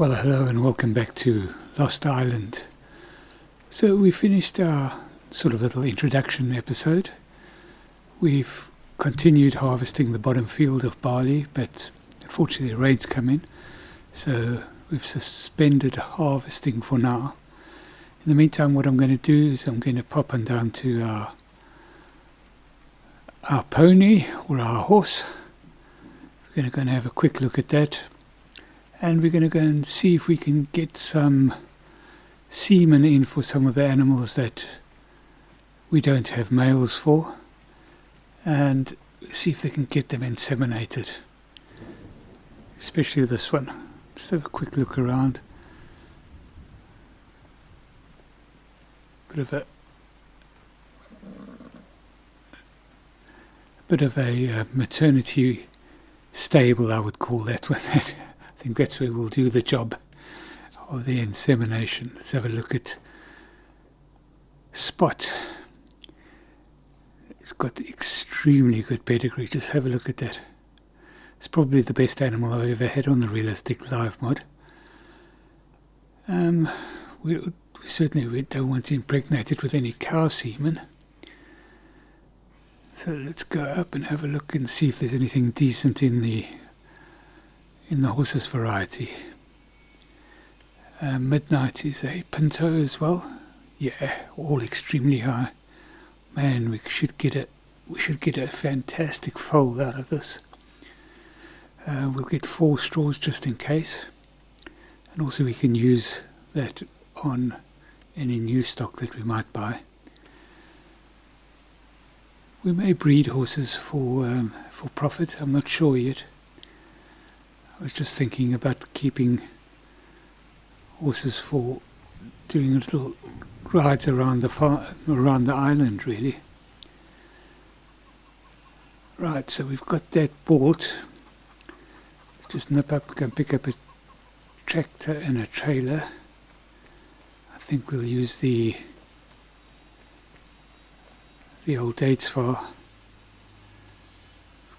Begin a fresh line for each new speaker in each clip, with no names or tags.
Well, hello and welcome back to Lost Island. So we finished our sort of little introduction episode. We've continued harvesting the bottom field of barley, but unfortunately rain's come in, so we've suspended harvesting for now. In the meantime, what I'm going to do is I'm going to pop on down to our pony or our horse. We're going to go and have a quick look at that. And we're going to go and see if we can get some semen in for some of the animals that we don't have males for, and see if they can get them inseminated, especially this one. Just have a quick look around. Bit of a maternity stable, I would call that one. I think that's where we'll do the job of the insemination. Let's have a look at Spot. It's got extremely good pedigree. Just have a look at that. It's probably the best animal I've ever had on the Realistic Live Mod. We certainly don't want to impregnate it with any cow semen. So let's go up and have a look and see if there's anything decent in the horse's variety. Midnight is a pinto as well. Yeah, all extremely high. Man, we should get a fantastic foal out of this. We'll get 4 straws just in case, and also we can use that on any new stock that we might buy. We may breed horses for profit. I'm not sure yet. I was just thinking about keeping horses for doing little rides around the island, really. Right, so we've got that bought. Just nip up, go pick up a tractor and a trailer. I think we'll use the old dates far.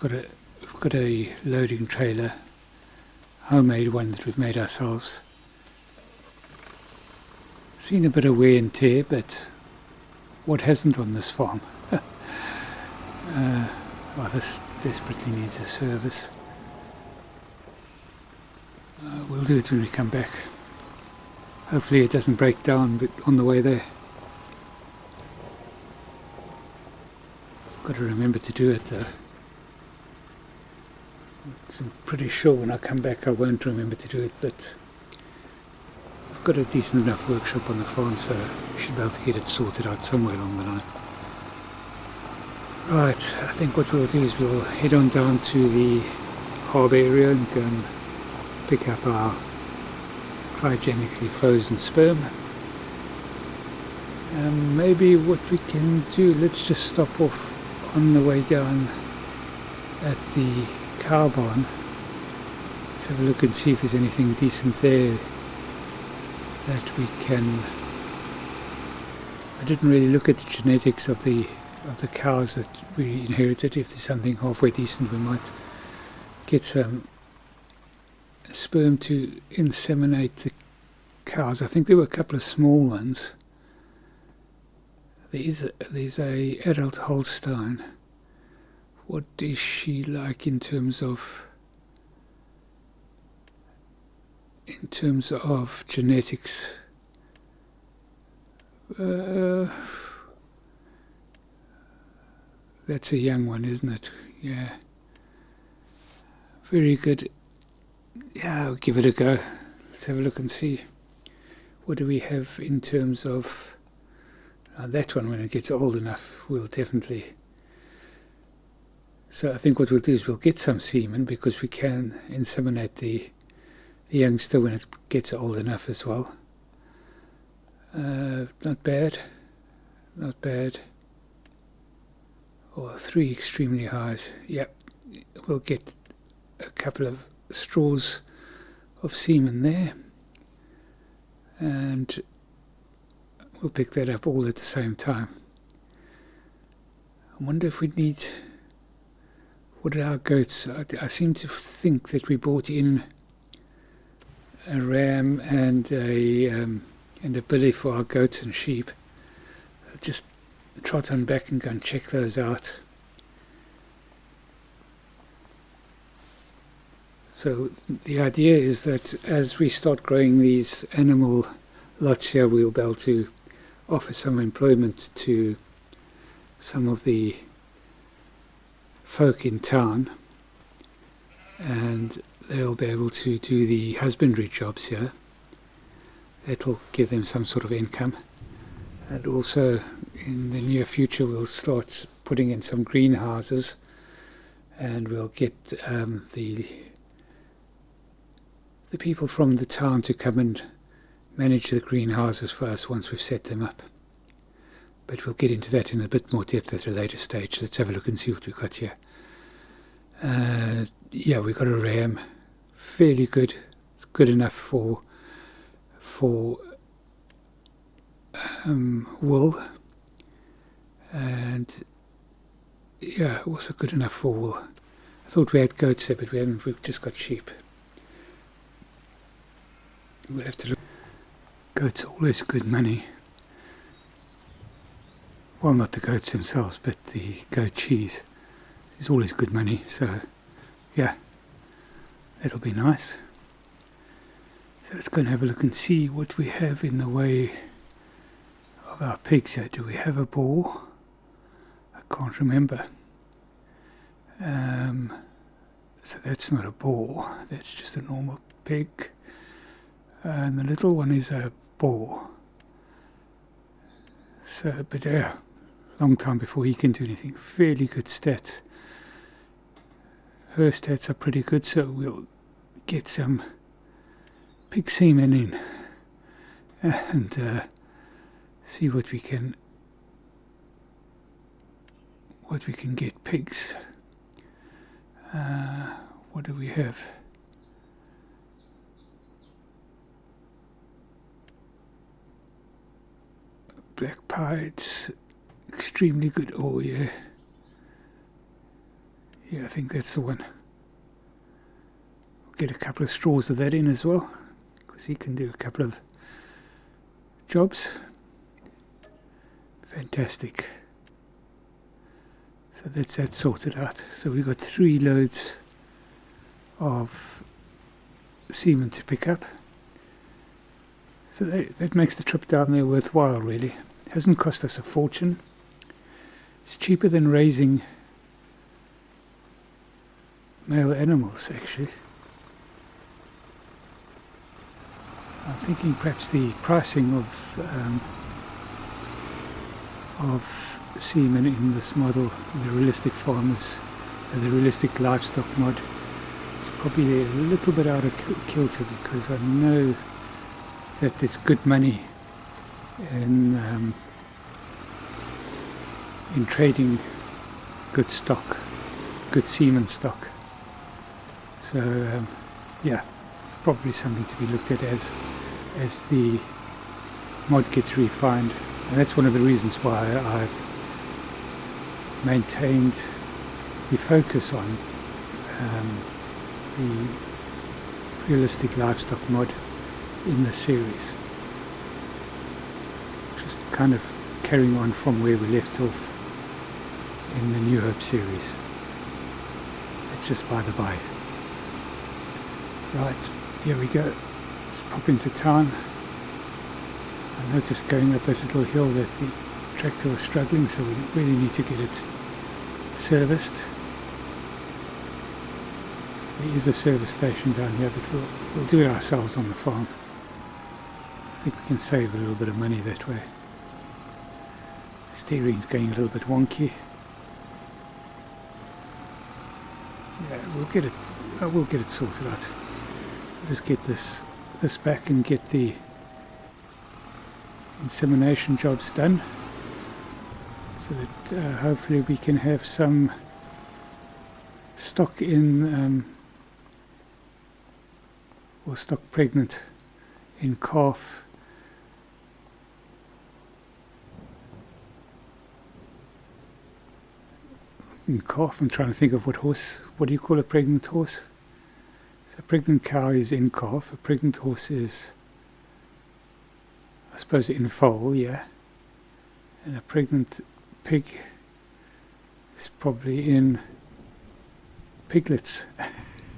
We've got a loading trailer. Homemade one that we've made ourselves. Seen a bit of wear and tear, but what hasn't on this farm? Well, this desperately needs a service. We'll do it when we come back. Hopefully it doesn't break down on the way there. Got to remember to do it though. I'm pretty sure when I come back I won't remember to do it, but I've got a decent enough workshop on the farm, so we should be able to get it sorted out somewhere along the line. Right, I think what we'll do is we'll head on down to the harbour area and go and pick up our cryogenically frozen sperm. Maybe what we can do, let's just stop off on the way down at the cow barn. Let's have a look and see if there's anything decent there that we can. I didn't really look at the genetics of the cows that we inherited. If there's something halfway decent, we might get some sperm to inseminate the cows. I think there were a couple of small ones. There's a adult Holstein. What is she like in terms of genetics? That's a young one, isn't it? Yeah. Very good. Yeah, I'll give it a go. Let's have a look and see. What do we have in terms of that one? When it gets old enough, we'll definitely. So I think what we'll do is we'll get some semen, because we can inseminate the youngster when it gets old enough as well. Not bad. Not bad. Or 3 extremely highs. Yep, we'll get a couple of straws of semen there, and we'll pick that up all at the same time. I wonder if we need. What are our goats? I seem to think that we brought in ram and a billy for our goats and sheep. I'll just trot on back and go and check those out. So the idea is that as we start growing these animal lots here, we'll be able to offer some employment to some of the folk in town, and they'll be able to do the husbandry jobs here. It'll give them some sort of income. And also in the near future we'll start putting in some greenhouses, and we'll get the people from the town to come and manage the greenhouses for us once we've set them up. But we'll get into that in a bit more depth at a later stage. Let's have a look and see what we've got here. Yeah, we've got a ram, fairly good. It's good enough for wool, and yeah, also good enough for wool. I thought we had goats there, but we haven't. We've just got sheep. We'll have to look. Goats are always good money. Well, not the goats themselves, but the goat cheese is always good money. So yeah, that'll be nice. So let's go and have a look and see what we have in the way of our pigs here. Do we have a boar? I can't remember. So that's not a boar, that's just a normal pig. And the little one is a boar. So, but yeah, long time before he can do anything. Fairly good stats. Her stats are pretty good, so we'll get some pig semen in and see what we can get pigs. What do we have? Black pieds, extremely good. Oh yeah, yeah, I think that's the one. We'll get a couple of straws of that in as well, because he can do a couple of jobs. Fantastic. So that's that sorted out. So we've got 3 loads of semen to pick up. So that makes the trip down there worthwhile, really. It hasn't cost us a fortune. It's cheaper than raising male animals, actually. I'm thinking perhaps the pricing of semen in this model, the Realistic Farmers, the Realistic Livestock Mod, is probably a little bit out of kilter, because I know that there's good money in trading good stock, good semen stock. So yeah, probably something to be looked at as the mod gets refined, and that's one of the reasons why I've maintained the focus on the Realistic Livestock Mod in the series. Just kind of carrying on from where we left off in the New Hope series. It's just by the by. Right, here we go. Let's pop into town. I noticed going up that little hill that the tractor was struggling, so we really need to get it serviced. There is a service station down here, but we'll do it ourselves on the farm. I think we can save a little bit of money that way. Steering's going a little bit wonky. Yeah, we'll get it sorted out. Just get this back and get the insemination jobs done, so that hopefully we can have some stock in or stock pregnant in calf. I'm trying to think of what do you call a pregnant horse? So a pregnant cow is in calf, a pregnant horse is, I suppose, in foal, yeah. And a pregnant pig is probably in piglets.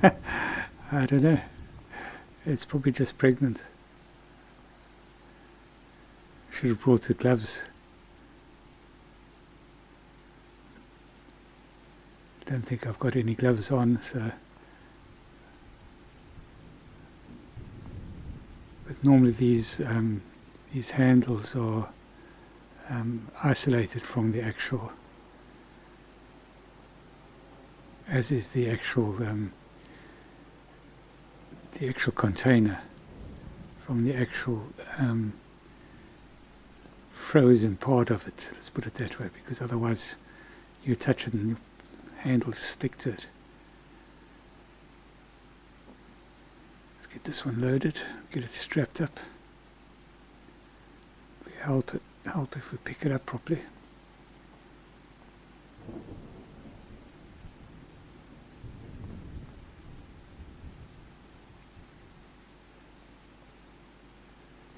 I don't know. It's probably just pregnant. Should have brought the gloves. Don't think I've got any gloves on, so. But normally these handles are isolated from the actual, as is the actual container from the actual frozen part of it. Let's put it that way, because otherwise you touch it and your hand will just stick to it. Let's get this one loaded, get it strapped up. Help if we pick it up properly.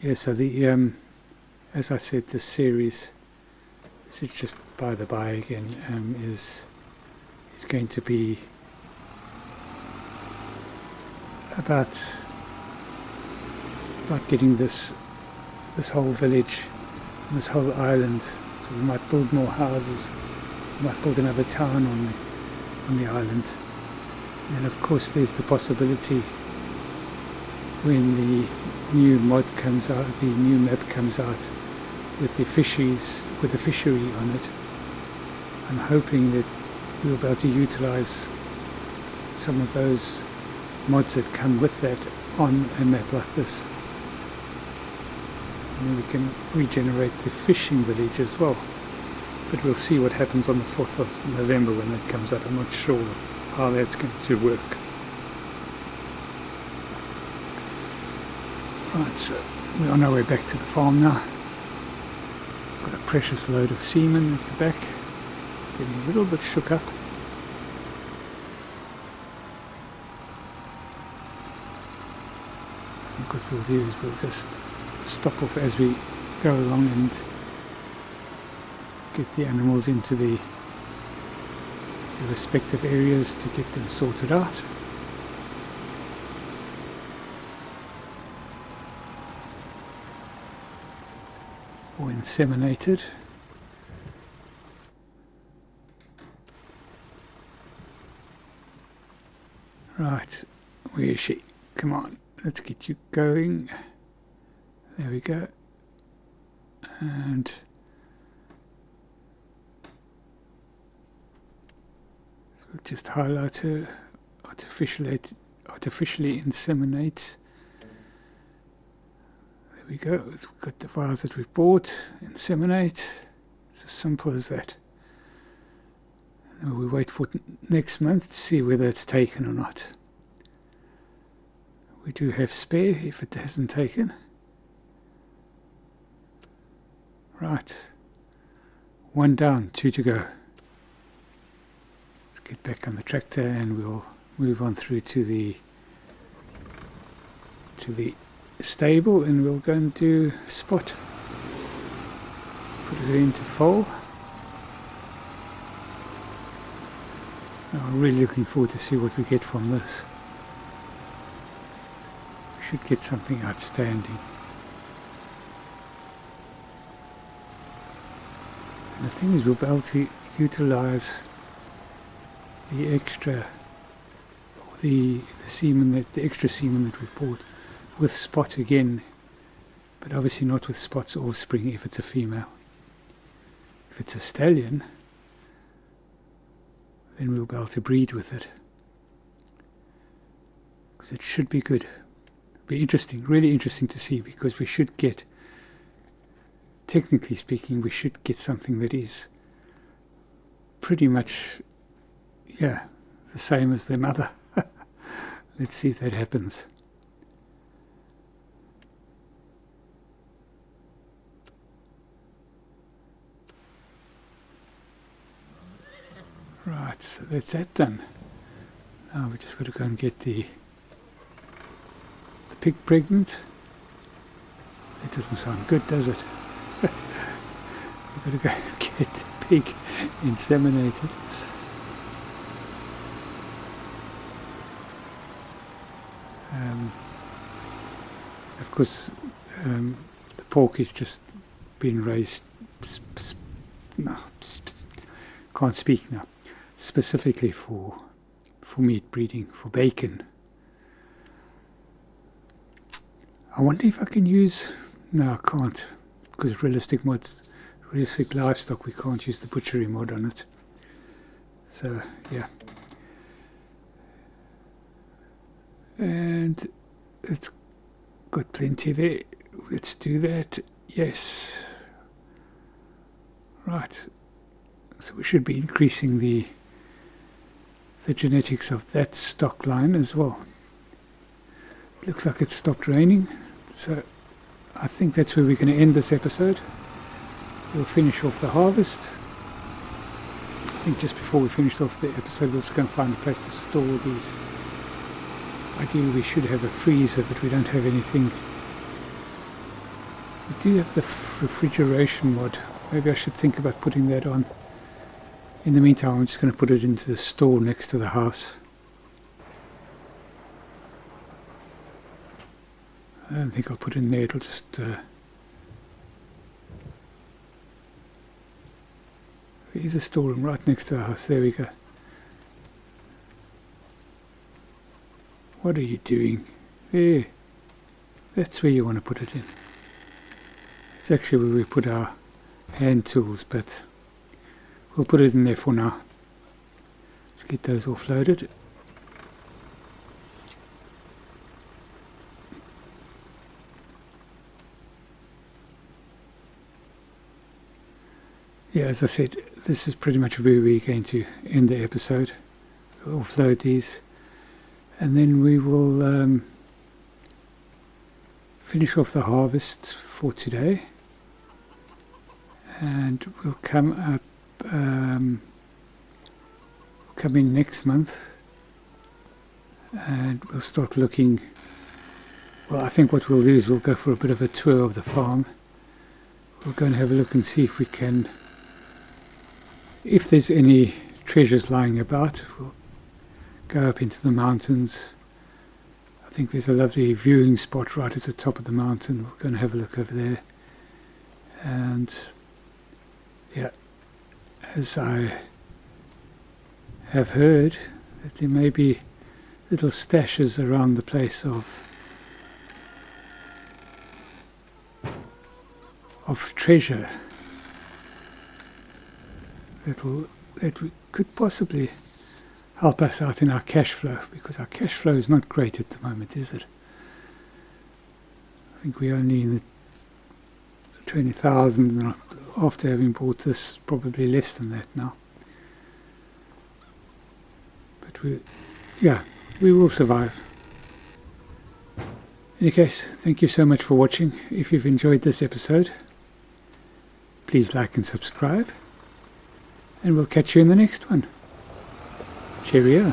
Yeah, so the as I said, this series, this is just by the by again, is going to be about getting this whole village, this whole island. So we might build more houses, we might build another town on the island, and of course there's the possibility when the new mod comes out, the new map comes out with the fisheries, with the fishery on it. I'm hoping that we'll be able to utilize some of those mods that come with that on a map like this. And we can regenerate the fishing village as well. But we'll see what happens on the 4th of November when that comes out. I'm not sure how that's going to work. Right, so we're on our way back to the farm now. Got a precious load of semen at the back, getting a little bit shook up. So I think what we'll do is we'll just stop off as we go along and get the animals into the respective areas to get them sorted out. Or inseminated. Right, where is she? Come on, let's get you going. There we go. And so we'll just highlight her. Artificially inseminate. There we go. We've got the files that we've bought. Inseminate. It's as simple as that. And we wait for next month to see whether it's taken or not. We do have spare if it hasn't taken. Right. 1 down, 2 to go. Let's get back on the tractor and we'll move on through to the stable, and we'll go and do spot. Put it into foal. I'm really looking forward to see what we get from this. We should get something outstanding. And the thing is, we'll be able to utilize the extra, or the semen, the extra semen that we've bought with spot again, but obviously not with spot's offspring if it's a female. If it's a stallion, then we'll be able to breed with it, because it should be good. Be interesting, really interesting to see, because we should get, technically speaking, we should get something that is pretty much, yeah, the same as their mother. Let's see if that happens. Right, so that's that done. Now we just got to go and get the pig pregnant. That doesn't sound good, does it? We've got to go get the pig inseminated. Of course, the pork is just being raised, can't speak now, specifically for meat breeding, for bacon. I wonder if I can use, no I can't, because Realistic Livestock, we can't use the butchery mod on it. So yeah. And it's got plenty there. Let's do that. Yes. Right. So we should be increasing the genetics of that stock line as well. It looks like it stopped raining. So I think that's where we're going to end this episode. We'll finish off the harvest. I think just before we finish off the episode, we're just going to find a place to store these. Ideally we should have a freezer, but we don't have anything. We do have the refrigeration mod. Maybe I should think about putting that on. In the meantime, I'm just going to put it into the store next to the house. I don't think I'll put it in there, it'll just there's a storeroom right next to the house. There we go. What are you doing? There. That's where you want to put it in. It's actually where we put our hand tools, but we'll put it in there for now. Let's get those offloaded. Yeah, as I said, this is pretty much where we're going to end the episode. We'll offload these, and then we will finish off the harvest for today, and we'll come up, come in next month, and we'll start looking. Well, I think what we'll do is we'll go for a bit of a tour of the farm. We'll go and have a look and see if we can, if there's any treasures lying about. We'll go up into the mountains. I think there's a lovely viewing spot right at the top of the mountain. We'll go and have a look over there. And yeah, as I have heard that there may be little stashes around the place of treasure that could possibly help us out in our cash flow, because our cash flow is not great at the moment, is it? I think we're only in the 20,000, and after having bought this, probably less than that now. But we will survive. In any case, thank you so much for watching. If you've enjoyed this episode, please like and subscribe, and we'll catch you in the next one. Cheerio.